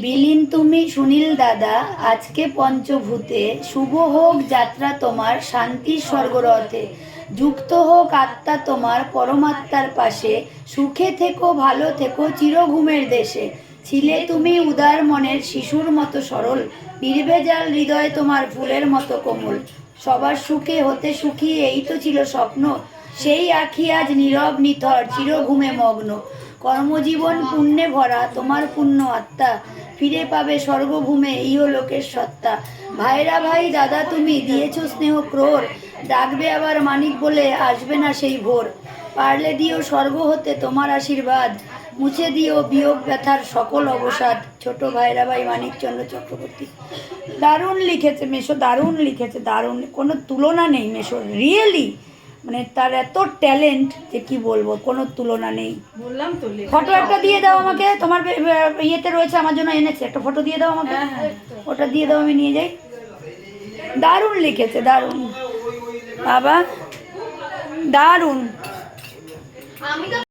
বিলীন তুমি সুনীল দাদা আজকে পঞ্চভূতে, শুভ হোক যাত্রা তোমার শান্তির স্বর্গরথে, যুক্ত হোক আত্মা তোমার পরমাত্মার পাশে, সুখে থেকো ভালো থেকো চির ঘুমের দেশে। ছিলে তুমি উদার মনের শিশুর মতো সরল, নির্ভেজাল হৃদয় তোমার ফুলের মতো কোমল, সবার সুখে হতে সুখী এই তো ছিল স্বপ্ন, সেই আঁখি আজ নীরব নিথর চির ঘুমে মগ্ন। কর্মজীবন পুণ্যে ভরা তোমার পুণ্য আত্মা, ফিরে পাবে স্বর্গভূমে ইহলোকের সত্তা। ভাইরা ভাই দাদা তুমি দিয়েছো স্নেহ ক্রোর, ডাকবে আবার মানিক বলে আসবে না সেই ভোর। পারলে দিও স্বর্গ হতে তোমার আশীর্বাদ, মুছে দিও বিয়োগ ব্যথার সকল অবসাদ। ছোট ভাইরা ভাই মানিকচন্দ্র চক্রবর্তী। দারুণ লিখেছে মেশো, দারুণ লিখেছে, দারুণ, কোনো তুলনা নেই মেশোর, রিয়েলি মানে তার এত ট্যালেন্ট যে কি বলবো, কোনো তুলনা নেই। বললাম তো ফটো একটা দিয়ে দাও আমাকে, তোমার ইয়েতে রয়েছে, আমার জন্য এনেছে, একটা ফটো দিয়ে দাও আমাকে। ওটা দিয়ে দাও, আমি নিয়ে যাই। দারুণ লিখেছে, দারুণ বাবা, দারুণ।